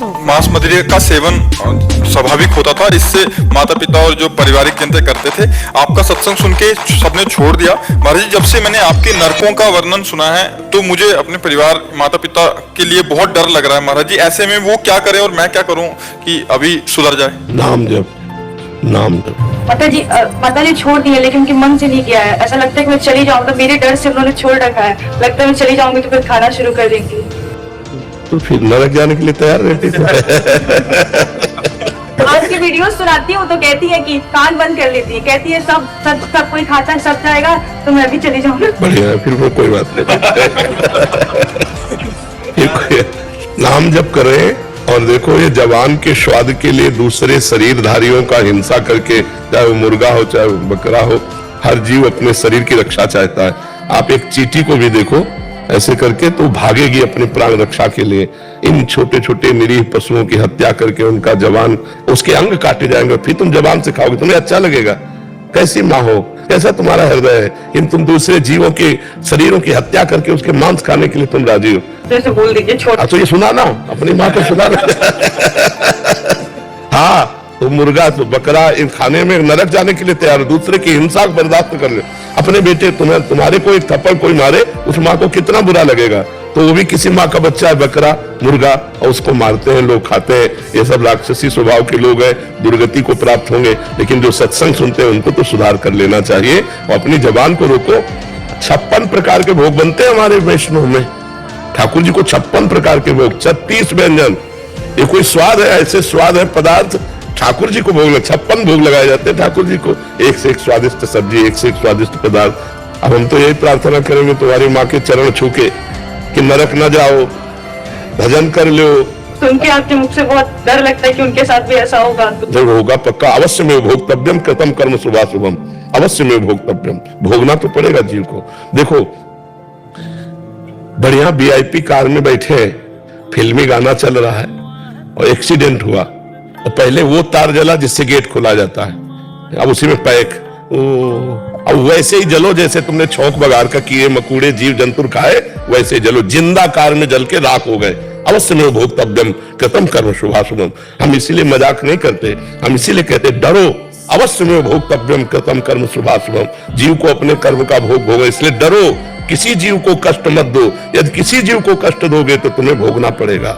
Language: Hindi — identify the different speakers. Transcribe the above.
Speaker 1: मांस मदिरे का सेवन स्वाभाविक होता था। इससे माता पिता और जो पारिवारिक जनता करते थे। आपका सत्संग सुन के सबने छोड़ दिया। महाराज जी, जब से मैंने आपके नरकों का वर्णन सुना है तो मुझे अपने परिवार माता पिता के लिए बहुत डर लग रहा है। महाराज जी, ऐसे में वो क्या करे और मैं क्या करूं कि अभी सुधर जाए?
Speaker 2: नाम जप, नाम जप।
Speaker 3: माता जी छोड़ दिए, लेकिन उनके मन से नहीं किया है। ऐसा लगता है कि मैं चली जाऊँ, तो मेरे डर से उन्होंने छोड़ रखा है। लगता है मैं चली जाऊंगी तो फिर खाना शुरू कर देंगी।
Speaker 2: तो फिर नरक जाने के लिए तैयार रहती थी।
Speaker 3: आज की वीडियो सुनाती हूँ तो कहती है कि कान बंद कर लेती है, कहती है सब कोई खाता है, सब जाएगा तो मैं भी चली जाऊंगी।
Speaker 2: बढ़िया है, फिर वो कोई बात नहीं। नाम जप करें और देखो, ये जवान के स्वाद के लिए दूसरे शरीरधारियों का हिंसा करके, चाहे वो मुर्गा हो चाहे वो बकरा हो, हर जीव अपने शरीर की रक्षा चाहता है। आप एक चींटी को भी देखो ऐसे करके, तो भागेगी अपने प्राण रक्षा के लिए। इन छोटे छोटे निरीह पशुओं की हत्या करके उनका जवान, उसके अंग काटे जाएंगे, फिर तुम जवान से खाओगे, तुम्हें अच्छा लगेगा? कैसी माँ हो, कैसा तुम्हारा हृदय है, इन तुम दूसरे जीवों के शरीरों की हत्या करके उसके मांस खाने के लिए तुम राजी हो?
Speaker 3: जैसे बोल दीजिए छोड़।
Speaker 2: तो ये सुना ना, अपनी माँ को सुना। हाँ, तो मुर्गा तो बकरा इन खाने में नरक जाने के लिए तैयार हो, दूसरे की हिंसा को बर्दाश्त कर ले। अपने बेटे तुम्हारे को एक थप्पड़ कोई मारे, उस माँ को कितना बुरा लगेगा? तो वो भी किसी माँ का बच्चा है, बकरा मुर्गा, और उसको मारते हैं लोग, खाते हैं। ये सब राक्षसी स्वभाव के लोग हैं, दुर्गति को प्राप्त होंगे। लेकिन जो सत्संग सुनते हैं उनको तो सुधार कर लेना चाहिए और अपनी जबान को रोको। 56 प्रकार के भोग बनते हैं हमारे वैष्णव में। ठाकुर जी को 56 प्रकार के भोग, 36 व्यंजन। ये कोई स्वाद है? ऐसे स्वाद है पदार्थ ठाकुर जी को भोग में 56 भोग लगाए जाते हैं ठाकुर जी को। एक से एक स्वादिष्ट सब्जी, एक से एक स्वादिष्ट पदार्थ। अब हम तो यही प्रार्थना करेंगे तुम्हारी माँ के चरण छू के कि नरक न जाओ, भजन कर लो।
Speaker 3: सुन के आपके मुख से बहुत डर लगता है कि उनके साथ भी ऐसा होगा।
Speaker 2: जब होगा पक्का, अवश्य में भोक्तव्यम कृतम कर्म शुभाशुभम, अवश्य में भोक्तव्यम, भोगना तो पड़ेगा जीव को। देखो, बढ़िया वीआईपी कार में बैठे, फिल्मी गाना चल रहा है और एक्सीडेंट हुआ, और पहले वो तार जला जिससे गेट खोला जाता है, अब उसी में पैक। अब वैसे ही जलो जैसे तुमने छौंक बगार का कीड़े मकूड़े जीव जंतु खाए, वैसे जलो। जिंदा कार में जल के राख हो गए। अवश्य में भोक्तव्यम कृतम कर्म शुभाशुभम। हम इसीलिए मजाक नहीं करते, हम इसीलिए कहते डरो। अवश्य में भोक्तव्यम कृतम कर्म शुभाशुभम। जीव को अपने कर्म का भोग भोगो, इसलिए डरो, किसी जीव को कष्ट मत दो। यदि किसी जीव को कष्ट दोगे तो तुम्हें भोगना पड़ेगा।